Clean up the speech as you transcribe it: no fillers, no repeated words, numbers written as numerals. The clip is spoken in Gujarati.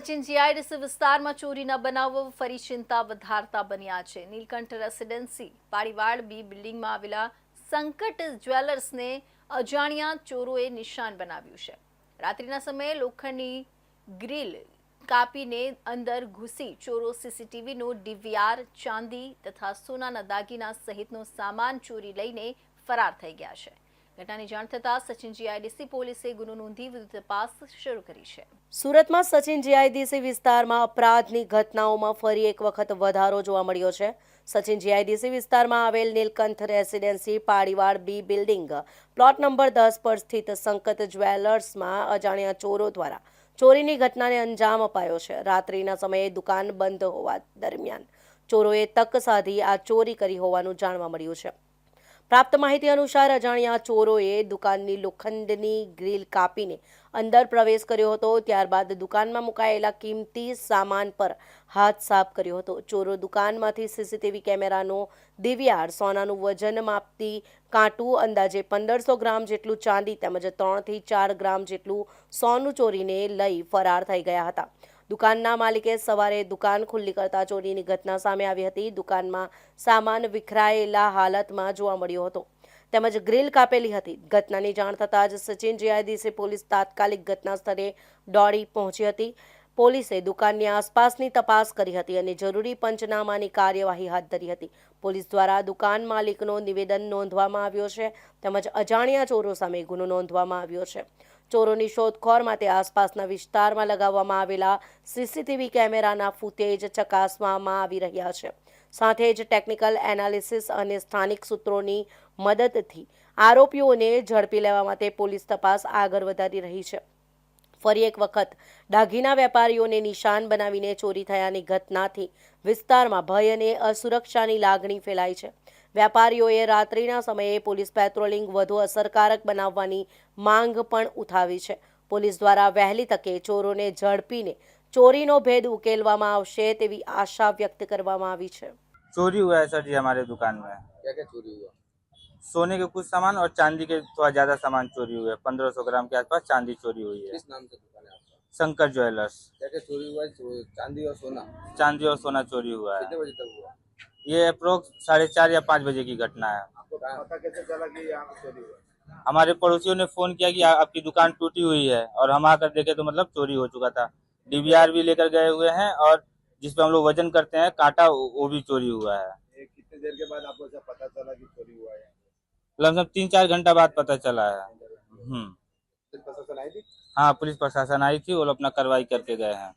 સચિન જીઆઈડીસી વિસ્તારમાં ચોરીના બનાવો ફરી ચિંતા વધારતા બન્યા છે। નીલકંઠ રેસિડેન્સી પાડીવાડ બી બિલ્ડિંગમાં આવેલા સંકટ જ્વેલર્સને અજાણ્યા ચોરોએ નિશાન બનાવ્યું છે। રાત્રિના સમયે લોખંડની ગ્રીલ કાપીને અંદર ઘૂસી ચોરો સીસીટીવીનો ડીવીઆર, ચાંદી તથા સોનાના દાગીના સહિતનો સામાન ચોરી લઈને ફરાર થઈ ગયા છે। ઘટનાની જાણ થતાં સચિન જીઆઈડીસી પોલીસે ગુનો નોંધી વધુ તપાસ શરૂ કરી છે। સુરતમાં સચિન જીઆઈડીસી વિસ્તારમાં અપરાધની ઘટનાઓમાં ફરી એક વખત વધારો જોવા મળ્યો છે। સચિન જીઆઈડીસી વિસ્તારમાં આવેલ નીલકંઠ રેસિડેન્સી પાડીવાડ બી બિલ્ડિંગ પ્લોટ નંબર 10 પર સ્થિત સંકટ જ્વેલર્સમાં અજાણ્યા ચોરો દ્વારા ચોરીની ઘટનાને અંજામ અપાયો છે। રાત્રિના સમયે દુકાન બંધ હોવા દરમિયાન ચોરોએ તક સાધી આ ચોરી કરી હોવાનું જાણવા મળ્યું છે। પ્રાપ્ત માહિતી અનુસાર અજાણ્યા ચોરોએ દુકાનની લોખંડની ગ્રીલ કાપીને અંદર પ્રવેશ કર્યો હતો। ત્યારબાદ દુકાનમાં મુકાયેલા કિંમતી સામાન પર હાથ સાફ કર્યો હતો। ચોરો દુકાનમાંથી સીસીટીવી કેમેરાનો ડીવીઆર, સોનાનું વજન માપતી કાંટું, અંદાજે 1500 ગ્રામ જેટલું ચાંદી તેમજ 3 થી 4 ગ્રામ જેટલું સોનું ચોરીને લઈ ફરાર થઈ ગયા હતા। દુકાનના માલિકે સવારે દુકાન ખુલ્લી કરતા ચોરીની ઘટના સામે આવી હતી। દુકાનમાં સામાન વિખરાયેલા હાલતમાં જોવા મળ્યો હતો તેમજ ગ્રીલ કાપેલી હતી। ઘટનાની જાણ થતાં જ સચિન જીઆઈડીસી પોલીસ તાત્કાલિક ઘટના સ્થળે દોડી પહોંચી હતી। પોલીસે દુકાનની આસપાસની તપાસ કરી હતી અને જરૂરી પંચનામાની કાર્યવાહી હાથ ધરી હતી। પોલીસ દ્વારા દુકાન માલિકનો નિવેદન નોંધવામાં આવ્યો છે તેમજ અજાણ્યા ચોરો સામે ગુનો નોંધવામાં આવ્યો છે। ચોરોની શોધખોળ માટે આસપાસના વિસ્તારમાં લગાવવામાં આવેલા સીસીટીવી કેમેરાના ફૂટેજ ચકાસવામાં આવી રહ્યા છે। સાથે જ ટેકનિકલ એનાલિસિસ અને સ્થાનિક સૂત્રોની મદદથી આરોપીઓને ઝડપી લેવા માટે પોલીસ તપાસ આગળ વધારી રહી છે। ફરી એક વખત દાગીના વેપારીઓને નિશાન બનાવીને ચોરી થયાની ઘટનાથી વિસ્તારમાં ભય અને અસુરક્ષાની લાગણી ફેલાઈ છે। વેપારીઓએ રાત્રિના સમયે પોલીસ પેટ્રોલિંગ વધુ અસરકારક બનાવવાની માંગ પણ ઉઠાવી છે। પોલીસ દ્વારા વહેલી તકે ચોરોને ઝડપીને ચોરીનો ભેદ ઉકેલવામાં આવશે તેવી આશા વ્યક્ત કરવામાં આવી છે। चोरी हुआ है सर जी हमारे दुकान में। क्या क्या चोरी हुआ? सोने के कुछ सामान और चांदी के थोड़ा ज्यादा सामान चोरी हुए हैं। 1500 ग्राम के आसपास चांदी चोरी हुई है। किस नाम से दुकान है आपका? शंकर ज्वेलर्स। क्या क्या चोरी हुआ है? चांदी और सोना चांदी और सोना चोरी हुआ है। कितने बजे तक हुआ? ये अप्रोक्स 4:30 या 5 बजे की घटना है। आपको पता कैसे चला कि यहाँ पे चोरी हुआ? हमारे पड़ोसियों ने फोन किया कि आपकी दुकान टूटी हुई है और हम आकर देखे तो मतलब चोरी हो चुका था। डीवीआर भी लेकर गए हुए हैं और जिसपे हम लोग वजन करते हैं कांटा, वो भी चोरी हुआ है। ये कितनी देर के बाद आपको ऐसा पता चला कि चोरी हुआ है? लमसम 3-4 घंटा बाद पता चला है। पुलिस प्रशासन आई थी? हाँ, पुलिस प्रशासन आई थी, वो लोग अपना कार्रवाई करके गए हैं।